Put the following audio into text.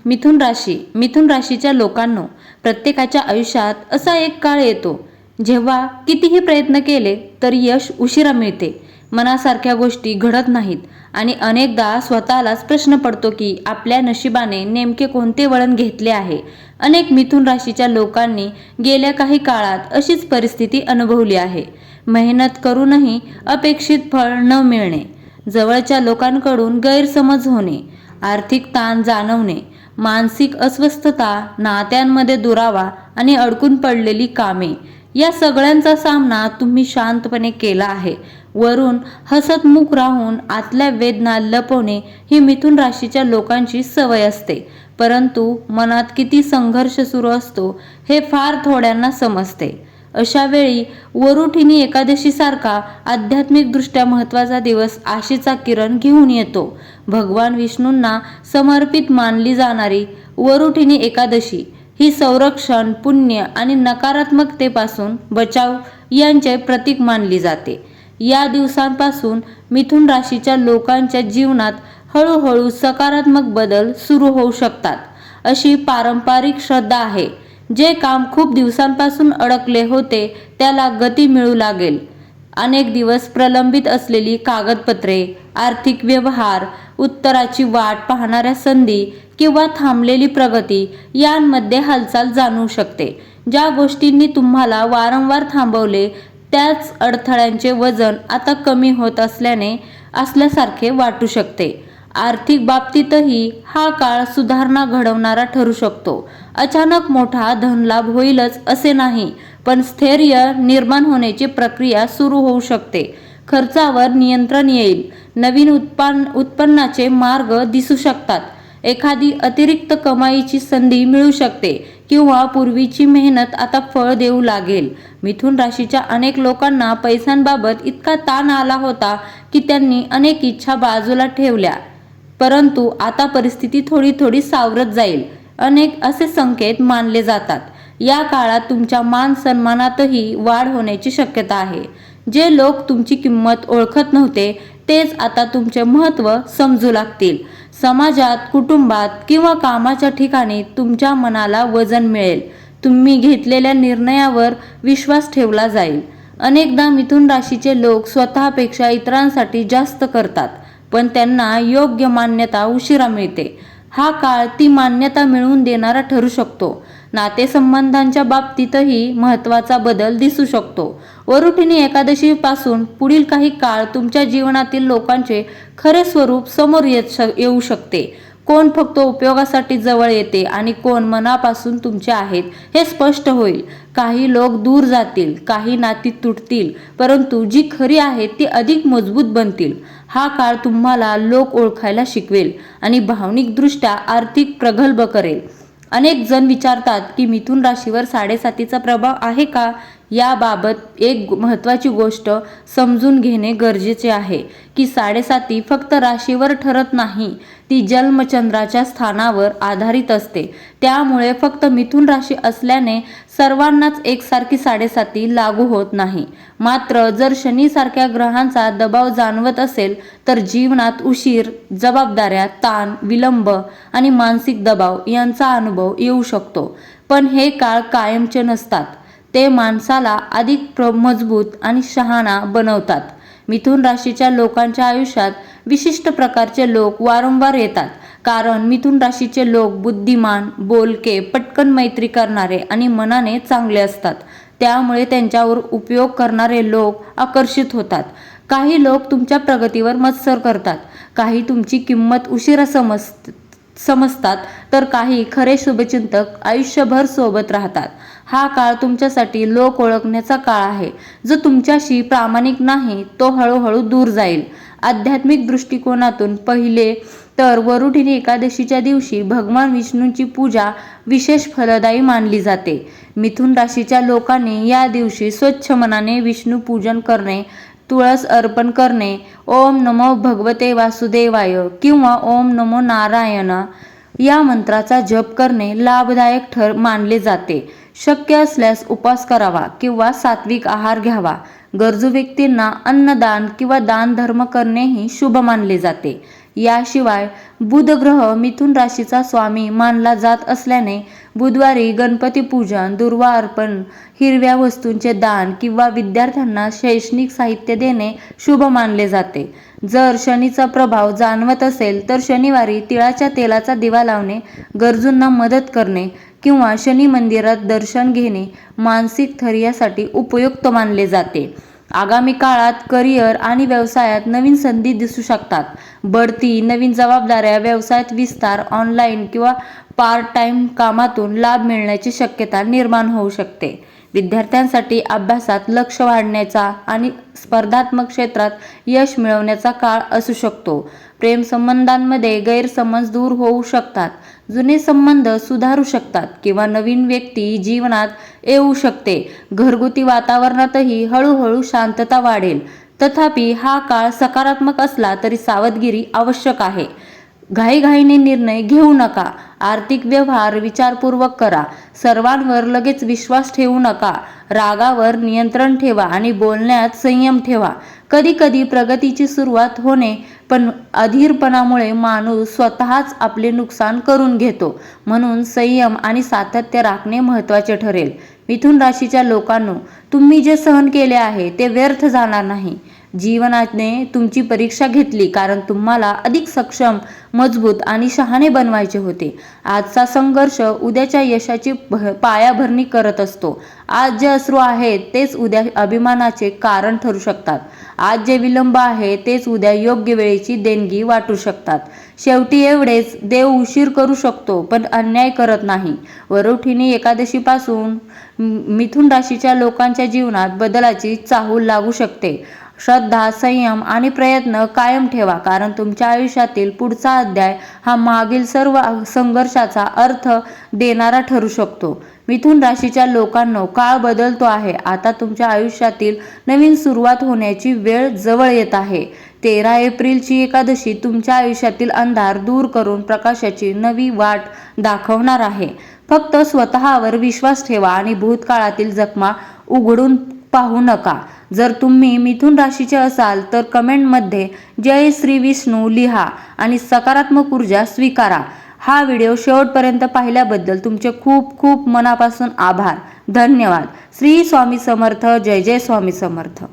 मिथुन राशीच्या लोकांनो, प्रत्येकाच्या आयुष्यात असा एक काळ येतो जेव्हा कितीही प्रयत्न केले तरी यश उशिरा मिळते. मनासारख्या गोष्टी घडत नाहीत आणि अनेकदा स्वतःलाच प्रश्न पडतो की आपल्या नशिबाने नेमके कोणते वळण घेतले आहे. अनेक मिथुन राशीच्या लोकांनी गेल्या काही काळात अशीच परिस्थिती अनुभवली आहे. मेहनत करूनही अपेक्षित फळ न मिळणे, जवळच्या लोकांकडून गैरसमज होणे, आर्थिक ताण जाणवणे, मानसिक अस्वस्थता, नात्यांमध्ये दुरावा आणि अडकून पडलेली कामे, या सगळ्यांचा सामना तुम्ही शांतपणे केला आहे. वरून हसतमुख राहून आतल्या वेदना लपवणे ही मिथुन राशीच्या लोकांची सवय असते. परंतु मनात किती संघर्ष सुरू असतो हे फार थोड्यांना समजते. अशा वेळी वरुठिनी एकादशी सारखा आध्यात्मिकदृष्ट्या महत्त्वाचा दिवस आशेचा किरण घेऊन येतो. भगवान विष्णूंना समर्पित मानली जाणारी वरुठिनी एकादशी ही संरक्षण, पुण्य आणि नकारात्मकतेपासून बचाव यांचे प्रतीक मानली जाते. या दिवसांपासून मिथुन राशीच्या लोकांच्या जीवनात हळूहळू सकारात्मक बदल सुरू होऊ शकतात, अशी पारंपरिक श्रद्धा आहे. जे काम खूप दिवसांपासून अडकले होते त्याला गती मिळू लागेल. अनेक दिवस प्रलंबित असलेली कागदपत्रे, आर्थिक व्यवहार, उत्तराची वाट पाहणाऱ्या संधी किंवा थांबलेली प्रगती यांमध्ये हालचाल जाणवू शकते. ज्या गोष्टींनी तुम्हाला वारंवार थांबवले त्याच अडथळ्यांचे वजन आता कमी होत असल्यासारखे वाटू शकते. आर्थिक बाबतीतही हा काळ सुधारणा घडवणारा ठरू शकतो. अचानक मोठा धनलाभ होईलच असे नाही, पण स्थैर्य निर्माण होण्याची प्रक्रिया सुरू होऊ शकते. खर्चावर नियंत्रण येईल, नवीन उत्पन्नाचे मार्ग दिसू शकतात, एखादी अतिरिक्त कमाईची संधी मिळू शकते किंवा पूर्वीची मेहनत आता फळ देऊ लागेल. मिथुन राशीच्या अनेक लोकांना पैशांबाबत इतका ताण आला होता की त्यांनी अनेक इच्छा बाजूला ठेवल्या, परंतु आता परिस्थिती थोडी थोडी सावरत जाईल, अनेक असे संकेत मानले जातात. या काळात तुमच्या मान सन्मानातही वाढ होण्याची शक्यता आहे. जे लोक तुमची किंमत ओळखत नव्हते तेच आता तुमचे महत्त्व समजू लागतील. समाजात, कुटुंबात किंवा कामाच्या ठिकाणी तुमच्या मनाला वजन मिळेल. तुम्ही घेतलेल्या निर्णयावर विश्वास ठेवला जाईल. अनेकदा मिथुन राशीचे लोक स्वतःपेक्षा इतरांसाठी जास्त करतात, पण त्यांना योग्य मान्यता उशिरा मिळते. हा काळ ती मान्यता मिळवून देणारा ठरू शकतो. नातेसंबंधांच्या बाबतीतही महत्त्वाचा बदल दिसू शकतो. वरुठिनी एकादशी पासून पुढील काही काळ तुमच्या जीवनातील लोकांचे खरे स्वरूप समोर येऊ शकते. कोण फक्त उपयोगासाठी जवळ येते आणि कोण मनापासून तुमचे आहेत हे स्पष्ट होईल. काही लोक दूर जातील, काही नाती तुटतील, परंतु जी खरी आहेत ती अधिक मजबूत बनतील. हा काळ तुम्हाला लोक ओळखायला शिकवेल आणि भावनिकदृष्ट्या आर्थिक प्रगल्भ करेल. अनेक जण विचारतात की मिथुन राशीवर साडेसातीचा प्रभाव आहे का? याबाबत एक महत्त्वाची गोष्ट समजून घेणे गरजेचे आहे की साडेसाती फक्त राशीवर ठरत नाही, ती जन्मचंद्राच्या स्थानावर आधारित असते. त्यामुळे फक्त मिथुन राशी असल्याने सर्वांनाच एकसारखी साडेसाती लागू होत नाही. मात्र जर शनीसारख्या ग्रहांचा दबाव जाणवत असेल तर जीवनात उशीर, जबाबदाऱ्या, ताण, विलंब आणि मानसिक दबाव यांचा अनुभव येऊ शकतो. पण हे काळ कायमचे नसतात, ते माणसाला अधिक मजबूत आणि शहाणा बनवतात. मिथुन राशीच्या लोकांच्या आयुष्यात विशिष्ट प्रकारचे लोक वारंवार येतात, कारण मिथुन राशीचे लोक बुद्धिमान, बोलके, पटकन मैत्री करणारे आणि मनाने चांगले असतात. त्यामुळे त्यांच्यावर उपयोग करणारे लोक आकर्षित होतात. काही लोक तुमच्या प्रगतीवर मत्सर करतात, काही तुमची किंमत उशिरा समजतात, तर काही खरे शुभचिंतक आयुष्यभर सोबत राहतात. हा काळ तुमच्यासाठी लोक ओळखण्याचा काळ आहे. जो तुमच्याशी प्रामाणिक नाही तो हळूहळू दूर जाईल. आध्यात्मिक दृष्टिकोनातून पाहिले तर वरुठिनी एकादशीच्या दिवशी भगवान विष्णूंची पूजा विशेष फलदायी मानली जाते. मिथुन राशीच्या लोकांनी या दिवशी स्वच्छ मनाने विष्णू पूजन करणे, तुळस अर्पण करणे, ओम नमो भगवते वासुदेवाय किंवा ओम नमो नारायण या मंत्राचा जप करणे लाभदायक मानले जाते. शक्य असल्यास उपवास करावा किंवा सात्विक आहार घ्यावा. गरजू व्यक्तींना अन्नदान किंवा दानधर्म करणेही शुभ मानले जाते. याशिवाय बुध ग्रह मिथुन राशीचा स्वामी मानला जात असल्याने बुधवारी गणपती पूजन, दुर्वा अर्पण, हिरव्या वस्तूंचे दान किंवा विद्यार्थ्यांना शैक्षणिक साहित्य देणे शुभ मानले जाते. जर शनीचा प्रभाव जाणवत असेल तर शनिवारी तिळाच्या तेलाचा दिवा लावणे, गरजूंना मदत करणे किंवा शनी मंदिरात दर्शन घेणे मानसिक स्थैर्यासाठी उपयुक्त मानले जाते. आगामी काळात करिअर आणि व्यवसायात नवीन संधी दिसू शकतात. बढती, नवीन जबाबदाऱ्या, व्यवसायात विस्तार, ऑनलाईन किंवा पार्ट टाइम कामातून लाभ मिळण्याची शक्यता निर्माण होऊ शकते. विद्यार्थ्यांसाठी अभ्यासात लक्ष वाढण्याचा आणि स्पर्धात्मक क्षेत्रात यश मिळवण्याचा काळ असू शकतो. प्रेमसंबंधांमध्ये गैरसमज दूर होऊ शकतात. जुने संबंध सुधारू शकतात किंवा नवीन व्यक्ती जीवनात येऊ शकते. घरगुती वातावरणातही हळूहळू शांतता वाढेल. तथापि हा काळ सकारात्मक असला तरी सावधगिरी आवश्यक आहे. घाईघाईने निर्णय घेऊ नका. आर्थिक व्यवहार विचारपूर्वक करा. सर्वांवर लगेच विश्वास ठेवू नका. रागावर नियंत्रण ठेवा आणि बोलण्यात संयम ठेवा. कधीकधी प्रगतीची सुरुवात होणे, पण अधीरपणामुळे माणूस स्वतःच आपले नुकसान करून घेतो. म्हणून संयम आणि सातत्य राखणे महत्त्वाचे ठरेल. मिथुन राशीच्या लोकांनो, तुम्ही जे सहन केले आहे ते व्यर्थ जाणार नाही. जीवनाने तुमची परीक्षा घेतली कारण तुम्हाला अधिक सक्षम, मजबूत आणि शहाणे बनवायचे होते. आजचा संघर्ष उद्याच्या यशाची पायाभरणी करत असतो. आज जे अश्रू आहेत तेच उद्या अभिमानाचे कारण ठरू शकतात. आज जे विलंब आहे तेच उद्या योग्य वेळेची देणगी वाटू शकतात. शेवटी एवढेच, देव उशीर करू शकतो पण अन्याय करत नाही. वरोढिनी एकादशीपासून मिथुन राशीच्या लोकांच्या जीवनात बदलाची चाहूल लागू शकते. श्रद्धा, संयम आणि प्रयत्न कायम ठेवा, कारण तुमच्या आयुष्यातील पुढचा अध्याय हा मागील सर्व संघर्षाचा अर्थ देणारा ठरू शकतो. मिथुन राशीच्या लोकांनो, काळ बदलतो आहे. आता तुमच्या आयुष्यातील नवीन सुरुवात होण्याची वेळ जवळ येत आहे. 13 एप्रिलची एकादशी तुमच्या आयुष्यातील अंधार दूर करून प्रकाशाची नवी वाट दाखवणार आहे. फक्त स्वतःवर विश्वास ठेवा आणि भूतकाळातील जखमा उघडून पाहू नका. जर तुम्ही मिथुन राशीचे असाल तर कमेंटमध्ये जय श्री विष्णू लिहा आणि सकारात्मक ऊर्जा स्वीकारा. हा व्हिडिओ शेवटपर्यंत पाहिल्याबद्दल तुमचे खूप खूप मनापासून आभार. धन्यवाद. श्री स्वामी समर्थ. जय जय स्वामी समर्थ.